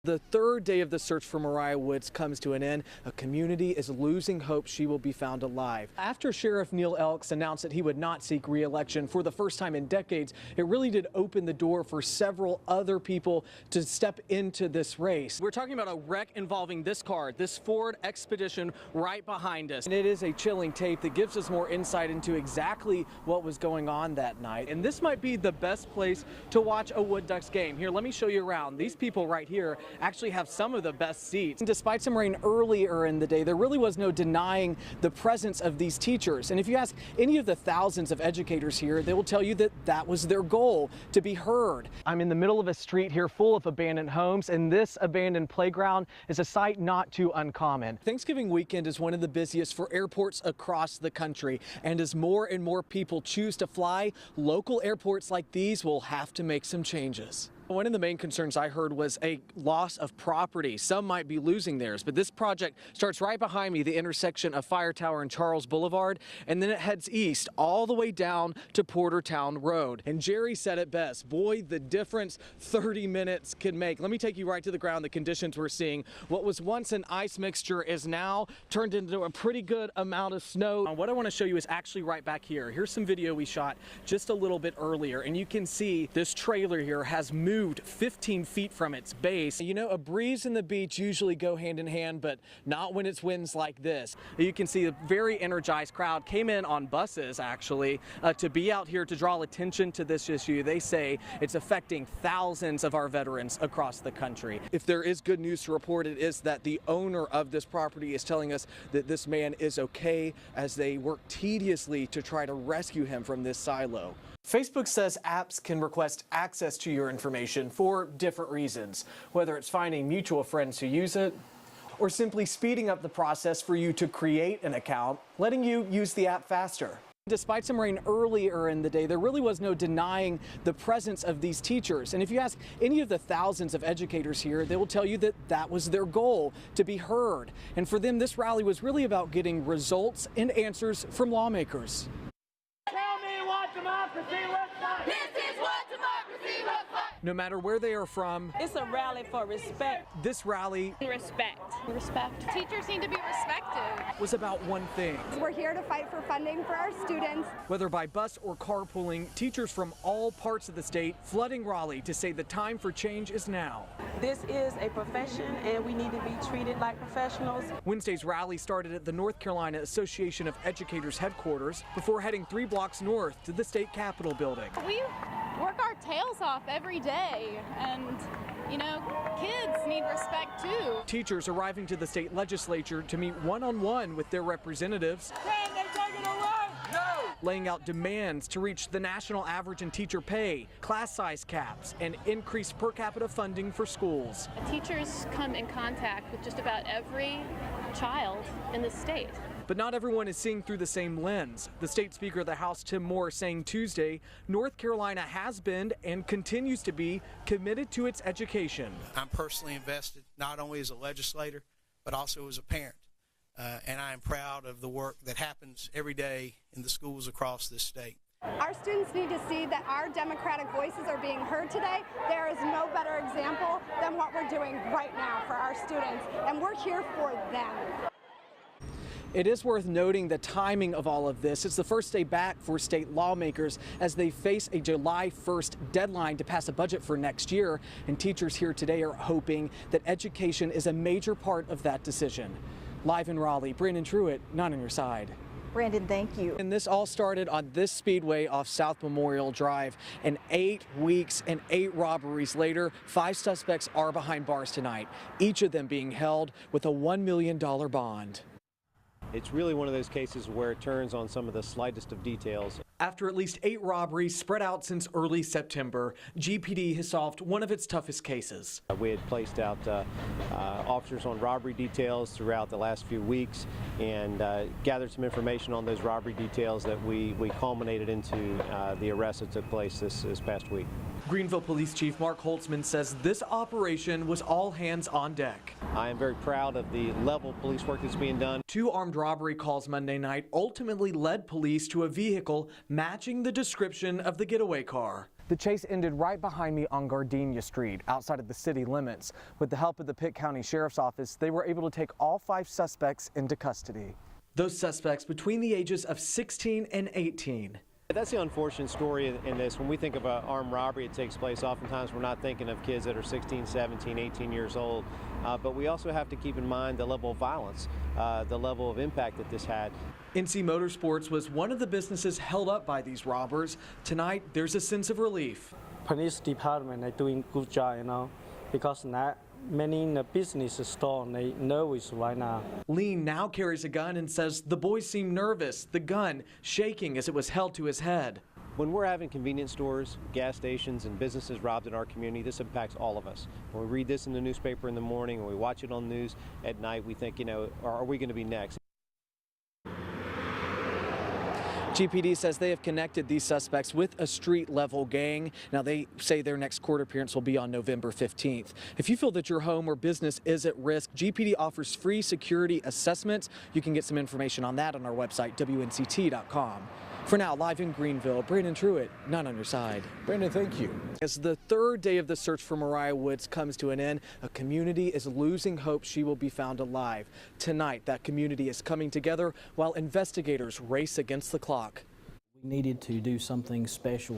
The third day of the search for Mariah Woods comes to an end. A community is losing hope she will be found alive. After Sheriff Neil Elks announced that he would not seek re-election for the first time in decades, it really did open the door for several other people to step into this race. We're talking about a wreck involving this car, this Ford Expedition right behind us. And it is a chilling tape that gives us more insight into exactly what was going on that night. And this might be the best place to watch a Wood Ducks game. Here, let me show you around. These people right here actually have some of the best seats. And despite some rain earlier in the day, there really was no denying the presence of these teachers. And if you ask any of the thousands of educators here, they will tell you that that was their goal, to be heard. I'm in the middle of a street here full of abandoned homes, and this abandoned playground is a sight not too uncommon. Thanksgiving weekend is one of the busiest for airports across the country, and as more and more people choose to fly, local airports like these will have to make some changes. One of the main concerns I heard was a loss of property. Some might be losing theirs, but this project starts right behind me, the intersection of Fire Tower and Charles Boulevard, and then it heads east all the way down to Portertown Road. And Jerry said it best, boy, the difference 30 minutes can make. Let me take you right to the ground. The conditions we're seeing. What was once an ice mixture is now turned into a pretty good amount of snow. What I want to show you is actually right back here. Here's some video we shot just a little bit earlier, and you can see this trailer here has moved 15 feet from its base. You know, a breeze and the beach usually go hand in hand, but not when it's winds like this. You can see a very energized crowd came in on buses actually to be out here to draw attention to this issue. They say it's affecting thousands of our veterans across the country. If there is good news to report, it is that the owner of this property is telling us that this man is okay as they work tediously to try to rescue him from this silo. Facebook says apps can request access to your information for different reasons, whether it's finding mutual friends who use it or simply speeding up the process for you to create an account, letting you use the app faster. Despite some rain earlier in the day, there really was no denying the presence of these teachers. And if you ask any of the thousands of educators here, they will tell you that that was their goal, to be heard. And for them, this rally was really about getting results and answers from lawmakers. Democracy looks like. This is what democracy looks like. No matter where they are from, it's a rally for respect. This rally, respect. Teachers need to be respected. Was about one thing. We're here to fight for funding for our students. Whether by bus or carpooling, teachers from all parts of the state flooding Raleigh to say the time for change is now. This is a profession and we need to be treated like professionals. Wednesday's rally started at the North Carolina Association of Educators headquarters before heading 3 blocks north to the state capitol building. We work our tails off every day, and you know, kids need respect too. Teachers arriving to the state legislature to meet one-on-one with their representatives. Can they take it away? No! Laying out demands to reach the national average in teacher pay, class size caps, and increased per capita funding for schools. Teachers come in contact with just about every child in the state. But not everyone is seeing through the same lens. The State Speaker of the House, Tim Moore, saying Tuesday, North Carolina has been and continues to be committed to its education. I'm personally invested, not only as a legislator, but also as a parent. And I am proud of the work that happens every day in the schools across this state. Our students need to see that our democratic voices are being heard today. There is no better example than what we're doing right now for our students, and we're here for them. It is worth noting the timing of all of this. It's the first day back for state lawmakers as they face a July 1st deadline to pass a budget for next year. And teachers here today are hoping that education is a major part of that decision. Live in Raleigh, Brandon Truitt, 9 on your side. Brandon, thank you. And this all started on this speedway off South Memorial Drive. And 8 weeks and 8 robberies later, 5 suspects are behind bars tonight, each of them being held with a $1 million bond. It's really one of those cases where it turns on some of the slightest of details. After at least 8 robberies spread out since early September, GPD has solved one of its toughest cases. We had placed out officers on robbery details throughout the last few weeks and gathered some information on those robbery details that we culminated into the arrest that took place this past week. Greenville Police Chief Mark Holtzman says this operation was all hands on deck. I am very proud of the level of police work that's being done. 2 armed robbery calls Monday night ultimately led police to a vehicle matching the description of the getaway car. The chase ended right behind me on Gardenia Street, outside of the city limits. With the help of the Pitt County Sheriff's Office, they were able to take all 5 suspects into custody. Those suspects between the ages of 16 and 18. That's the unfortunate story in this. When we think of an armed robbery that takes place, oftentimes we're not thinking of kids that are 16, 17, 18 years old. But we also have to keep in mind the level of violence, the level of impact that this had. NC Motorsports was one of the businesses held up by these robbers. Tonight, there's a sense of relief. Police department are doing good job, because not many in the business store, they know it's right now. Lean now carries a gun and says the boys seem nervous, the gun shaking as it was held to his head. When we're having convenience stores, gas stations, and businesses robbed in our community, this impacts all of us. When we read this in the newspaper in the morning, and we watch it on news at night, we think, are we going to be next? GPD says they have connected these suspects with a street-level gang. Now, they say their next court appearance will be on November 15th. If you feel that your home or business is at risk, GPD offers free security assessments. You can get some information on that on our website, WNCT.com. For now, live in Greenville, Brandon Truitt, 9 on your side. Brandon, thank you. As the 3rd day of the search for Mariah Woods comes to an end, a community is losing hope she will be found alive. Tonight, that community is coming together while investigators race against the clock. We needed to do something special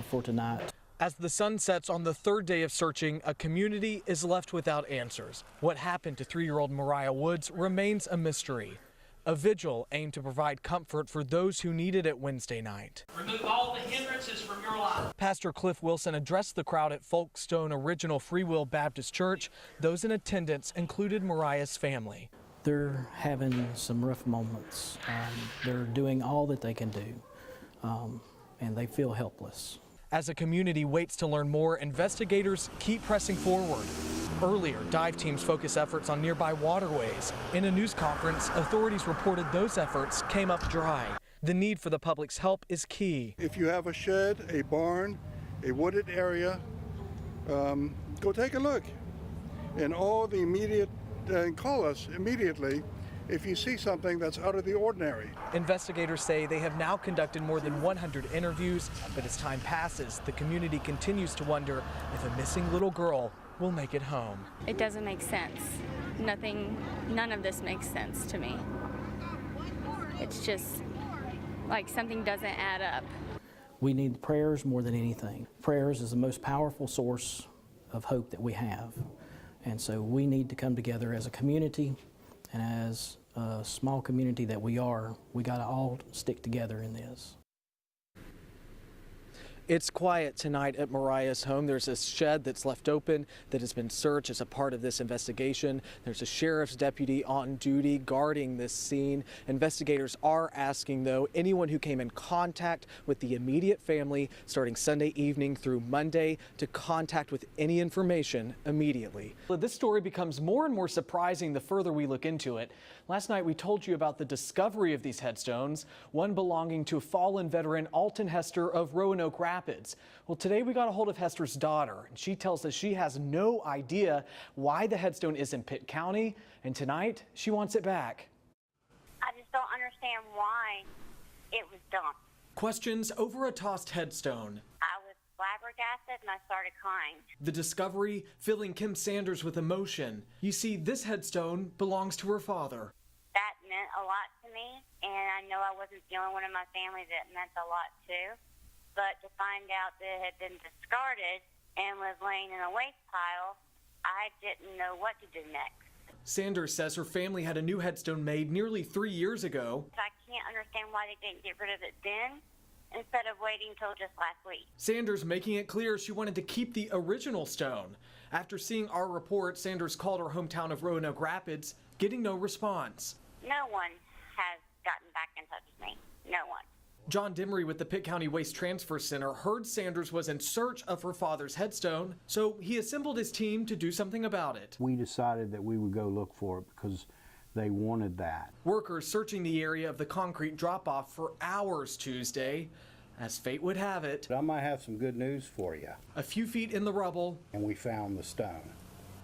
for tonight. As the sun sets on the 3rd day of searching, a community is left without answers. What happened to 3-year-old Mariah Woods remains a mystery. A vigil aimed to provide comfort for those who needed it Wednesday night. Remove all the hindrances from your life. Pastor Cliff Wilson addressed the crowd at Folkestone Original Free Will Baptist Church. Those in attendance included Mariah's family. They're having some rough moments. They're doing all that they can do, and they feel helpless. As a community waits to learn more, investigators keep pressing forward. Earlier, dive teams focused efforts on nearby waterways. In a news conference, authorities reported those efforts came up dry. The need for the public's help is key. If you have a shed, a barn, a wooded area, go take a look. And call us immediately if you see something that's out of the ordinary. Investigators say they have now conducted more than 100 interviews, but as time passes, the community continues to wonder if a missing little girl will make it home. It doesn't make sense. None of this makes sense to me. It's just like something doesn't add up. We need prayers more than anything. Prayers is the most powerful source of hope that we have. And so we need to come together as a community, and as a small community that we are, we got to all stick together in this. It's quiet tonight at Mariah's home. There's a shed that's left open that has been searched as a part of this investigation. There's a sheriff's deputy on duty guarding this scene. Investigators are asking, though, anyone who came in contact with the immediate family starting Sunday evening through Monday to contact with any information immediately. This story becomes more and more surprising the further we look into it. Last night we told you about the discovery of these headstones, one belonging to fallen veteran Alton Hester of Roanoke Rapids. Well, today we got a hold of Hester's daughter, and she tells us she has no idea why the headstone is in Pitt County, and tonight she wants it back. I just don't understand why it was dumped. Questions over a tossed headstone. I was flabbergasted and I started crying. The discovery filling Kim Sanders with emotion. You see, this headstone belongs to her father. That meant a lot to me, and I know I wasn't the only one in my family that meant a lot to. But to find out that it had been discarded and was laying in a waste pile, I didn't know what to do next. Sanders says her family had a new headstone made nearly 3 years ago. I can't understand why they didn't get rid of it then instead of waiting till just last week. Sanders making it clear she wanted to keep the original stone. After seeing our report, Sanders called her hometown of Roanoke Rapids, getting no response. No one has gotten back in touch with me. No one. John Demery with the Pitt County Waste Transfer Center heard Sanders was in search of her father's headstone, so he assembled his team to do something about it. We decided that we would go look for it because they wanted that. Workers searching the area of the concrete drop-off for hours Tuesday. As fate would have it, I might have some good news for you. A few feet in the rubble, and we found the stone.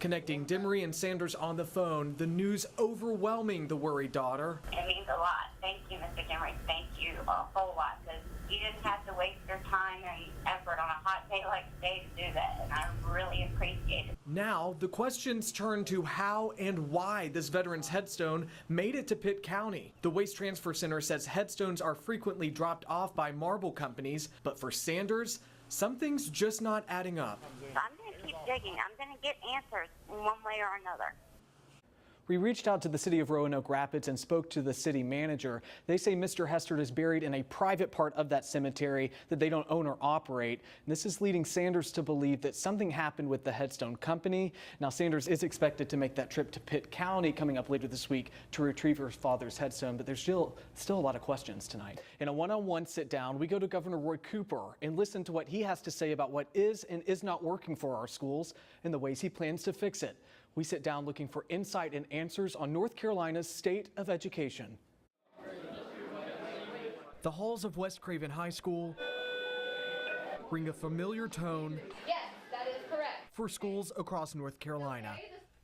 Connecting Demery and Sanders on the phone, the news overwhelming the worried daughter. It means a lot. Thank you, Mr. Demery. Thank you a whole lot, because You just have to waste your time and effort on a hot day like today to do that, and I really appreciate it. Now, the questions turn to how and why this veteran's headstone made it to Pitt County. The Waste Transfer Center says headstones are frequently dropped off by marble companies, but for Sanders, something's just not adding up. So I'm going to keep digging. I'm going to get answers in one way or another. We reached out to the city of Roanoke Rapids and spoke to the city manager. They say Mr. Hestert is buried in a private part of that cemetery that they don't own or operate. And this is leading Sanders to believe that something happened with the headstone company. Now, Sanders is expected to make that trip to Pitt County coming up later this week to retrieve her father's headstone, but there's still a lot of questions tonight. In a one-on-one sit-down, we go to Governor Roy Cooper and listen to what he has to say about what is and is not working for our schools and the ways he plans to fix it. We sit down looking for insight and answers on North Carolina's state of education. The halls of West Craven High School ring a familiar tone. Yes, that is correct. For schools across North Carolina.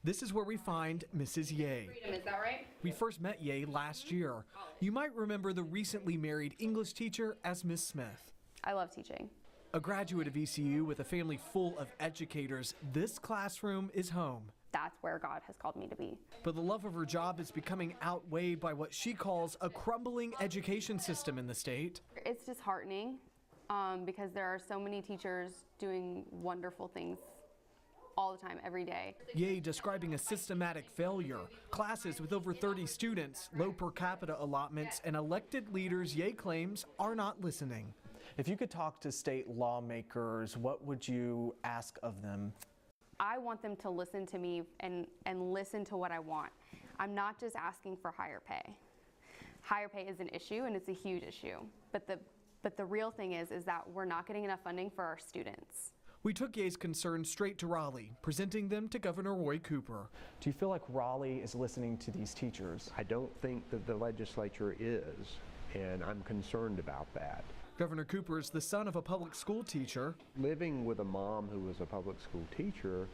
This is where we find Mrs. Ye. Freedom, is that right? We first met Ye last year. You might remember the recently married English teacher as Miss Smith. I love teaching. A graduate of ECU with a family full of educators, this classroom is home. That's where God has called me to be. But the love of her job is becoming outweighed by what she calls a crumbling education system in the state. It's disheartening because there are so many teachers doing wonderful things all the time, every day. Ye describing a systematic failure. Classes with over 30 students, low per capita allotments, and elected leaders Ye claims are not listening. If you could talk to state lawmakers, what would you ask of them? I want them to listen to me and listen to what I want. I'm not just asking for higher pay. Higher pay is an issue, and it's a huge issue. But the real thing is that we're not getting enough funding for our students. We took Ye's concerns straight to Raleigh, presenting them to Governor Roy Cooper. Do you feel like Raleigh is listening to these teachers? I don't think that the legislature is, and I'm concerned about that. Governor Cooper is the son of a public school teacher. Living with a mom who was a public school teacher,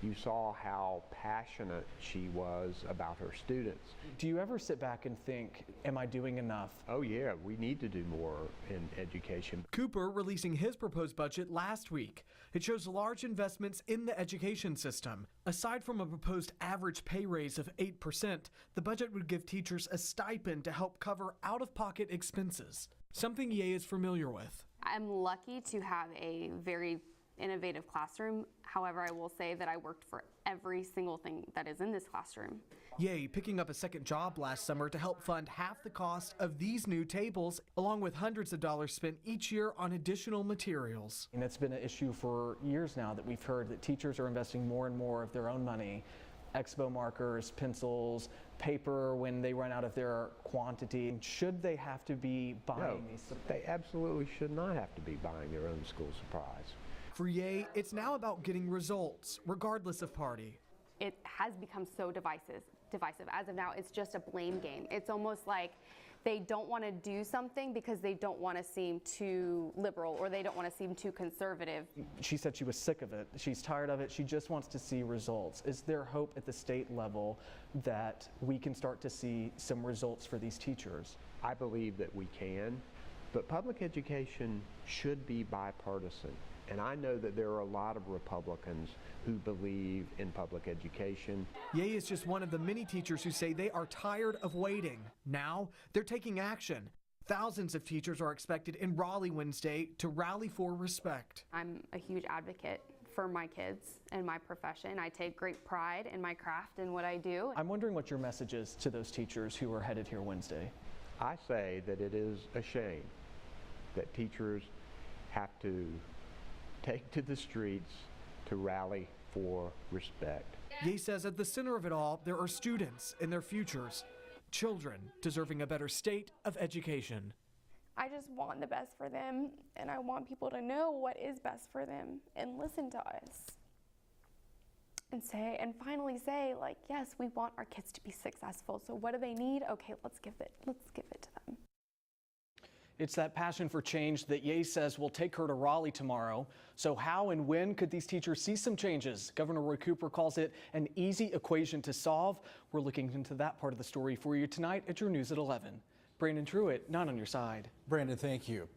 you saw how passionate she was about her students. Do you ever sit back and think, am I doing enough? Oh yeah, we need to do more in education. Cooper releasing his proposed budget last week. It shows large investments in the education system. Aside from a proposed average pay raise of 8%, the budget would give teachers a stipend to help cover out-of-pocket expenses. Something Ye is familiar with. I'm lucky to have a very innovative classroom. However, I will say that I worked for every single thing that is in this classroom. Ye picking up a second job last summer to help fund half the cost of these new tables, along with hundreds of dollars spent each year on additional materials. And it's been an issue for years now that we've heard that teachers are investing more and more of their own money. Expo markers, pencils, paper when they run out of their quantity. Should they have to be buying these supplies? They absolutely should not have to be buying their own school supplies. For Ye, it's now about getting results, regardless of party. It has become so divisive. As of now, it's just a blame game. It's almost like they don't want to do something because they don't want to seem too liberal or they don't want to seem too conservative. She said she was sick of it. She's tired of it. She just wants to see results. Is there hope at the state level that we can start to see some results for these teachers? I believe that we can, but public education should be bipartisan. And I know that there are a lot of Republicans who believe in public education. Ye is just one of the many teachers who say they are tired of waiting. Now, they're taking action. Thousands of teachers are expected in Raleigh Wednesday to rally for respect. I'm a huge advocate for my kids and my profession. I take great pride in my craft and what I do. I'm wondering what your message is to those teachers who are headed here Wednesday. I say that it is a shame that teachers have to take to the streets to rally for respect. Ye says at the center of it all, there are students and their futures, children deserving a better state of education. I just want the best for them, and I want people to know what is best for them and listen to us and finally say, like, yes, we want our kids to be successful. So what do they need? Okay, let's give it to them. It's that passion for change that Ye says will take her to Raleigh tomorrow. So how and when could these teachers see some changes? Governor Roy Cooper calls it an easy equation to solve. We're looking into that part of the story for you tonight at your News at 11. Brandon Truitt, not on your side. Brandon, thank you.